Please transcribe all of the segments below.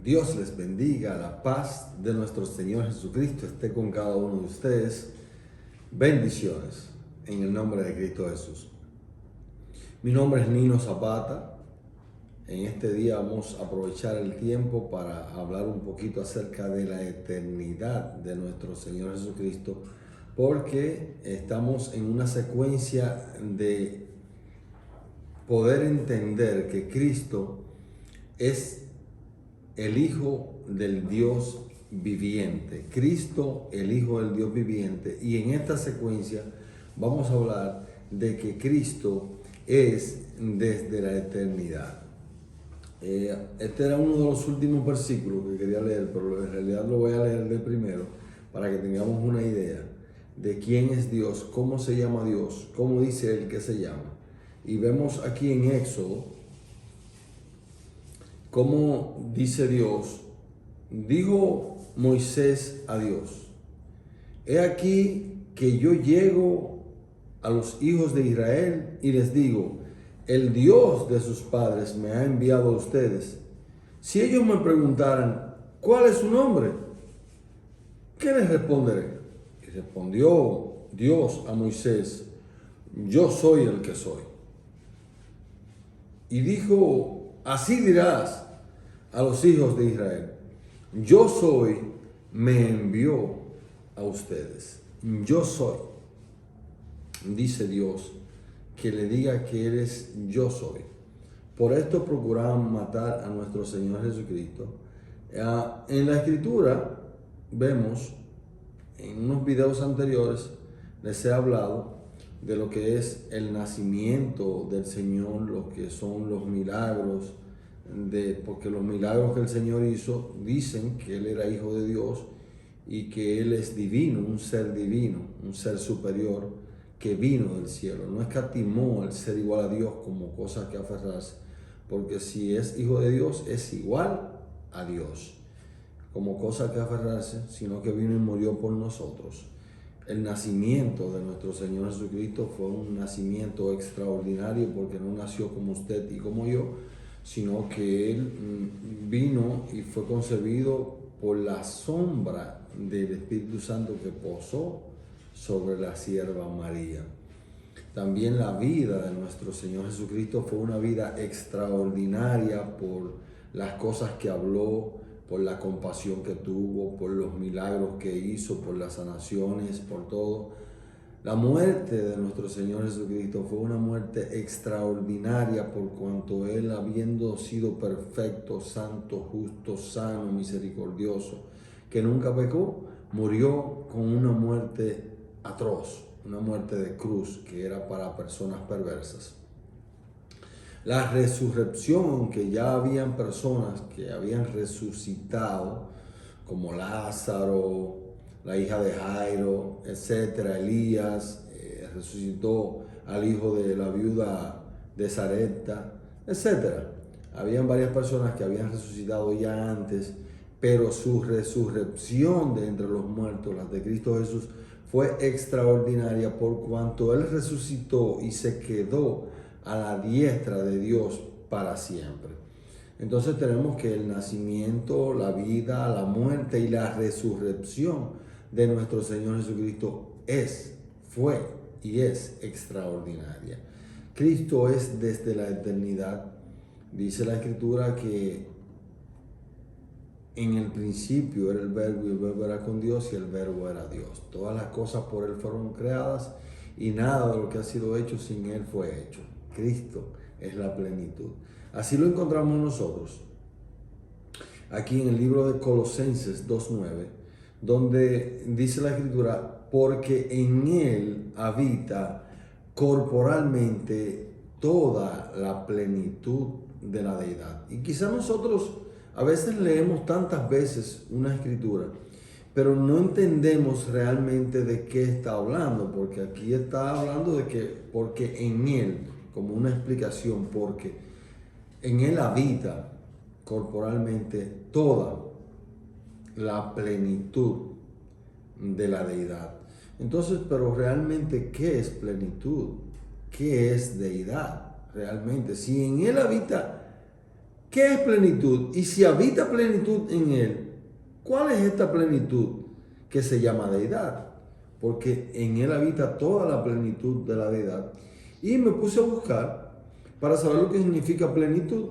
Dios les bendiga, la paz de nuestro Señor Jesucristo esté con cada uno de ustedes. Bendiciones en el nombre de Cristo Jesús. Mi nombre es Nino Zapata. En este día vamos a aprovechar el tiempo para hablar un poquito acerca de la eternidad de nuestro Señor Jesucristo, porque estamos en una secuencia de poder entender que Cristo es el Hijo del Dios viviente. Cristo, el Hijo del Dios viviente. Y en esta secuencia vamos a hablar de que Cristo es desde la eternidad. Este era uno de los últimos versículos que quería leer, pero en realidad lo voy a leer de primero para que tengamos una idea de quién es Dios, cómo se llama Dios, cómo dice Él que se llama. Y vemos aquí en Éxodo cómo dice Dios: dijo Moisés a Dios, he aquí que yo llego a los hijos de Israel y les digo, el Dios de sus padres me ha enviado a ustedes. Si ellos me preguntaran, ¿cuál es su nombre?, ¿qué les responderé? Y respondió Dios a Moisés, yo soy el que soy. Y dijo, así dirás a los hijos de Israel, yo soy, me envió a ustedes. Yo soy. Dice Dios, que le diga que eres yo soy. Por esto procuraban matar a nuestro Señor Jesucristo. En la Escritura vemos, en unos videos anteriores, les he hablado de lo que es el nacimiento del Señor, lo que son los milagros, porque los milagros que el Señor hizo dicen que Él era Hijo de Dios y que Él es divino, un ser superior que vino del cielo. No escatimó el ser igual a Dios como cosa que aferrarse, porque si es Hijo de Dios es igual a Dios como cosa que aferrarse, sino que vino y murió por nosotros. El nacimiento de nuestro Señor Jesucristo fue un nacimiento extraordinario, porque no nació como usted y como yo, sino que Él vino y fue concebido por la sombra del Espíritu Santo que posó sobre la sierva María. También la vida de nuestro Señor Jesucristo fue una vida extraordinaria por las cosas que habló, por la compasión que tuvo, por los milagros que hizo, por las sanaciones, por todo. La muerte de nuestro Señor Jesucristo fue una muerte extraordinaria, por cuanto Él, habiendo sido perfecto, santo, justo, sano, misericordioso, que nunca pecó, murió con una muerte atroz, una muerte de cruz que era para personas perversas. La resurrección, aunque ya habían personas que habían resucitado, como Lázaro, la hija de Jairo, etcétera, Elías, resucitó al hijo de la viuda de Sarepta, etcétera. Habían varias personas que habían resucitado ya antes, pero su resurrección de entre los muertos, la de Cristo Jesús, fue extraordinaria, por cuanto Él resucitó y se quedó a la diestra de Dios para siempre. Entonces tenemos que el nacimiento, la vida, la muerte y la resurrección de nuestro Señor Jesucristo fue y es extraordinaria. Cristo es desde la eternidad. Dice la Escritura que en el principio era el Verbo y el Verbo era con Dios y el Verbo era Dios. Todas las cosas por Él fueron creadas y nada de lo que ha sido hecho sin Él fue hecho. Cristo es la plenitud. Así lo encontramos nosotros aquí en el libro de Colosenses 2:9, donde dice la Escritura, porque en Él habita corporalmente toda la plenitud de la deidad. Y quizá nosotros a veces leemos tantas veces una escritura, pero no entendemos realmente de qué está hablando, porque aquí está hablando de que, porque en Él, como una explicación, porque en Él habita corporalmente toda la plenitud de la deidad. Entonces, pero realmente, ¿qué es plenitud? ¿Qué es deidad realmente? Si en Él habita, ¿qué es plenitud? Y si habita plenitud en él, ¿cuál es esta plenitud que se llama deidad? Porque en él habita toda la plenitud de la deidad. Y me puse a buscar para saber lo que significa plenitud.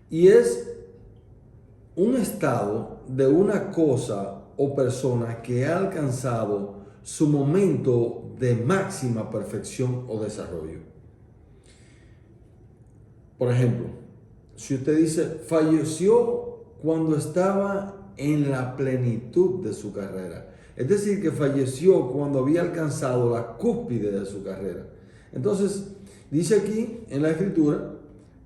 Y es un estado de una cosa o persona que ha alcanzado su momento de máxima perfección o desarrollo. Por ejemplo, si usted dice, falleció cuando estaba en la plenitud de su carrera. Es decir, que falleció cuando había alcanzado la cúspide de su carrera. Entonces, dice aquí en la Escritura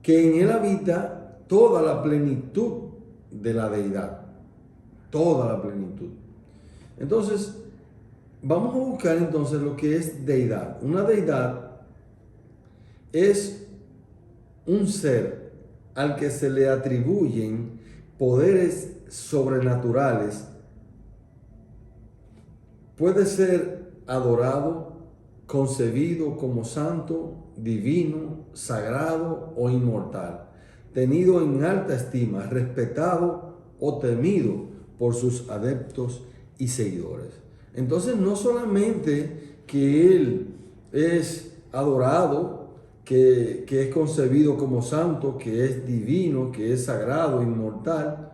que en él habita toda la plenitud de la deidad. Toda la plenitud. Entonces, vamos a buscar entonces lo que es deidad. Una deidad es un ser al que se le atribuyen poderes sobrenaturales. Puede ser adorado, concebido como santo, divino, sagrado o inmortal, tenido en alta estima, respetado o temido por sus adeptos y seguidores. Entonces, no solamente que Él es adorado, que es concebido como santo, que es divino, que es sagrado, inmortal,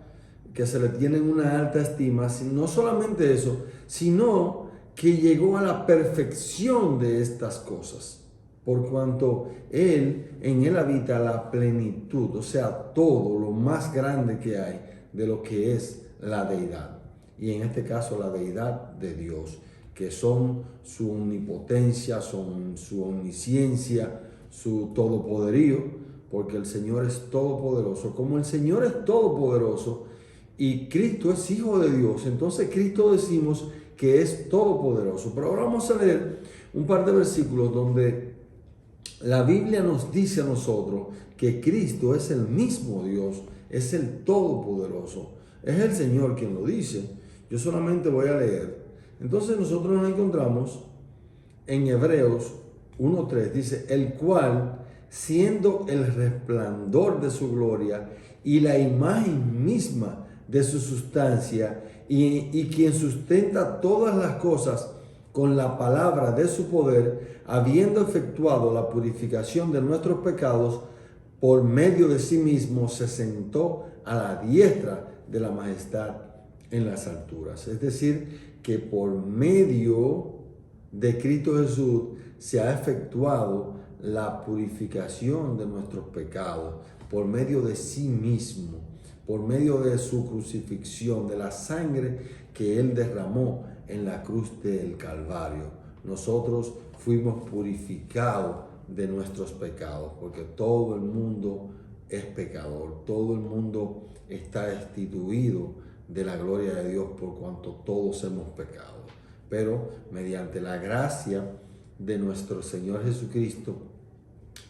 que se le tiene en una alta estima, no solamente eso, sino que llegó a la perfección de estas cosas, por cuanto en él habita la plenitud, o sea, todo lo más grande que hay de lo que es la deidad, y en este caso la deidad de Dios, que son su omnipotencia, son su omnisciencia, su todopoderío, porque el Señor es todopoderoso. Como el Señor es todopoderoso y Cristo es Hijo de Dios, entonces Cristo decimos que es todopoderoso. Pero ahora vamos a leer un par de versículos donde la Biblia nos dice a nosotros que Cristo es el mismo Dios, es el todopoderoso. Es el Señor quien lo dice. Yo solamente voy a leer. Entonces nosotros nos encontramos en Hebreos 1:3, dice, el cual, siendo el resplandor de su gloria y la imagen misma de su sustancia, y quien sustenta todas las cosas con la palabra de su poder, habiendo efectuado la purificación de nuestros pecados, por medio de sí mismo se sentó a la diestra de la majestad en las alturas. Es decir, que por medio de Cristo Jesús se ha efectuado la purificación de nuestros pecados por medio de sí mismo, por medio de su crucifixión, de la sangre que Él derramó en la cruz del Calvario. Nosotros fuimos purificados de nuestros pecados, porque todo el mundo es pecador, todo el mundo está destituido de la gloria de Dios por cuanto todos hemos pecado. Pero mediante la gracia de nuestro Señor Jesucristo,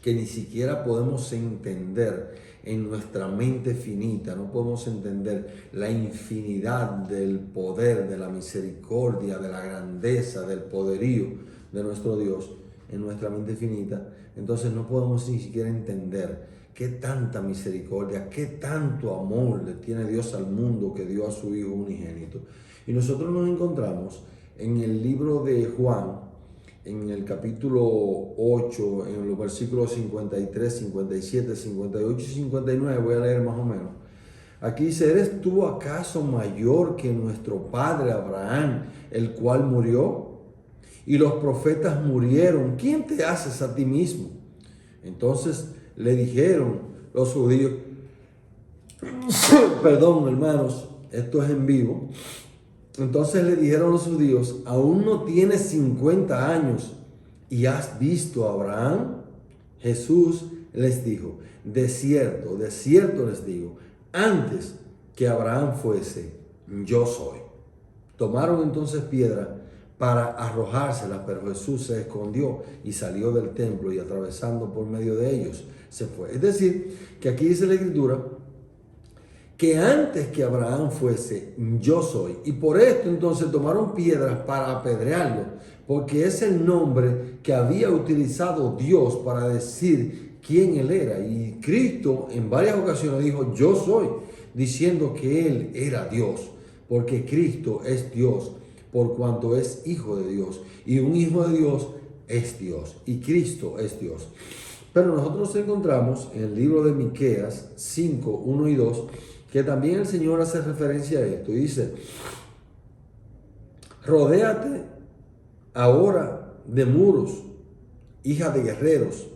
que ni siquiera podemos entender en nuestra mente finita, no podemos entender la infinidad del poder, de la misericordia, de la grandeza, del poderío de nuestro Dios en nuestra mente finita, entonces no podemos ni siquiera entender qué tanta misericordia, qué tanto amor le tiene Dios al mundo que dio a su Hijo unigénito. Y nosotros nos encontramos en el libro de Juan, en el capítulo 8, en los versículos 53, 57, 58 y 59, voy a leer más o menos. Aquí dice, ¿eres tú acaso mayor que nuestro padre Abraham, el cual murió? Y los profetas murieron. ¿Quién te haces a ti mismo? Entonces le dijeron los judíos, perdón hermanos, esto es en vivo. Entonces le dijeron los judíos, ¿aún no tienes 50 años y has visto a Abraham? Jesús les dijo, de cierto les digo, antes que Abraham fuese, yo soy. Tomaron entonces piedra para arrojársela, pero Jesús se escondió y salió del templo y atravesando por medio de ellos se fue. Es decir, que aquí dice la Escritura que antes que Abraham fuese, yo soy. Y por esto entonces tomaron piedras para apedrearlo, porque es el nombre que había utilizado Dios para decir quién Él era. Y Cristo en varias ocasiones dijo, yo soy, diciendo que Él era Dios, porque Cristo es Dios, por cuanto es hijo de Dios. Y un hijo de Dios es Dios, y Cristo es Dios. Pero nosotros nos encontramos en el libro de Miqueas 5, 1 y 2, que también el Señor hace referencia a esto. Y dice, rodéate ahora de muros, hija de guerreros.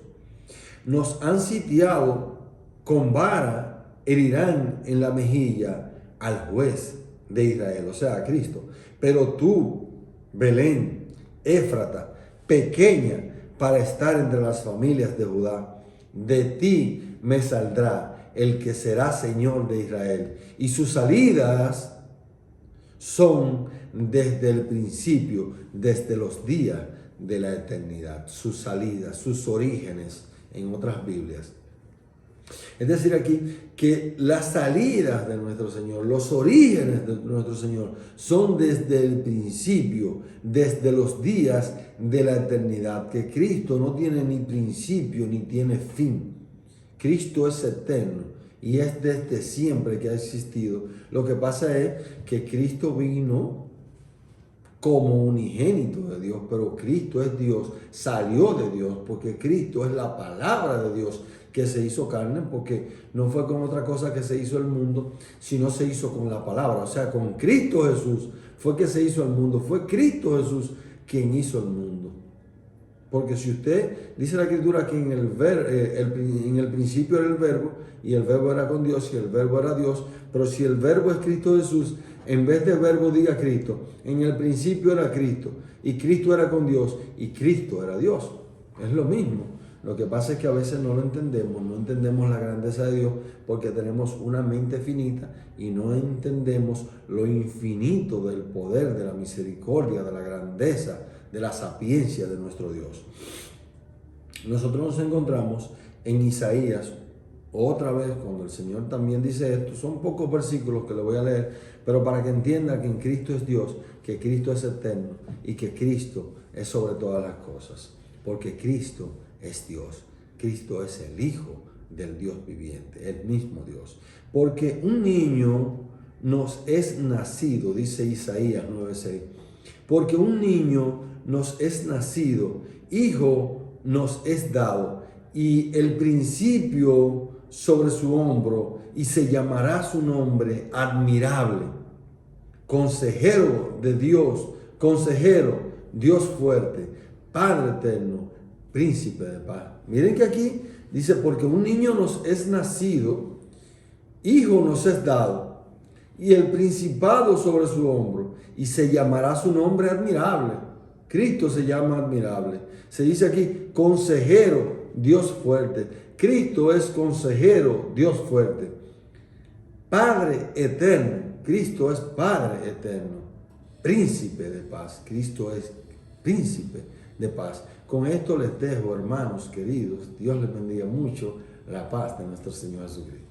Nos han sitiado con vara, herirán en la mejilla al juez de Israel, o sea, a Cristo. Pero tú, Belén, Éfrata, pequeña para estar entre las familias de Judá, de ti me saldrá el que será Señor de Israel. Y sus salidas son desde el principio, desde los días de la eternidad. Sus salidas, sus orígenes en otras Biblias. Es decir, aquí que las salidas de nuestro Señor, los orígenes de nuestro Señor son desde el principio, desde los días de la eternidad, que Cristo no tiene ni principio ni tiene fin. Cristo es eterno y es desde siempre que ha existido. Lo que pasa es que Cristo vino como unigénito de Dios, pero Cristo es Dios, salió de Dios, porque Cristo es la palabra de Dios que se hizo carne, porque no fue con otra cosa que se hizo el mundo, sino se hizo con la palabra. O sea, con Cristo Jesús fue que se hizo el mundo, fue Cristo Jesús quien hizo el mundo. Porque si usted, dice la Escritura que en el principio era el verbo, y el verbo era con Dios, y el verbo era Dios, pero si el verbo es Cristo Jesús, en vez de verbo diga Cristo, en el principio era Cristo, y Cristo era con Dios, y Cristo era Dios. Es lo mismo. Lo que pasa es que a veces no lo entendemos, no entendemos la grandeza de Dios porque tenemos una mente finita y no entendemos lo infinito del poder, de la misericordia, de la grandeza, de la sapiencia de nuestro Dios. Nosotros nos encontramos en Isaías, otra vez, cuando el Señor también dice esto. Son pocos versículos que le voy a leer, pero para que entienda que en Cristo es Dios, que Cristo es eterno y que Cristo es sobre todas las cosas, porque Cristo es Dios. Cristo es el Hijo del Dios viviente, el mismo Dios. Porque un niño nos es nacido, dice Isaías 9:6. Porque un niño nos es nacido, hijo nos es dado, y el principio sobre su hombro, y se llamará su nombre admirable, consejero de Dios, consejero, Dios fuerte, Padre eterno, príncipe de paz. Miren que aquí dice, porque un niño nos es nacido, hijo nos es dado, y el principado sobre su hombro, y se llamará su nombre admirable. Cristo se llama admirable. Se dice aquí, consejero, Dios fuerte. Cristo es consejero, Dios fuerte. Padre eterno, Cristo es Padre eterno. Príncipe de paz, Cristo es príncipe de paz. Con esto les dejo, hermanos queridos. Dios les bendiga mucho. La paz de nuestro Señor Jesucristo.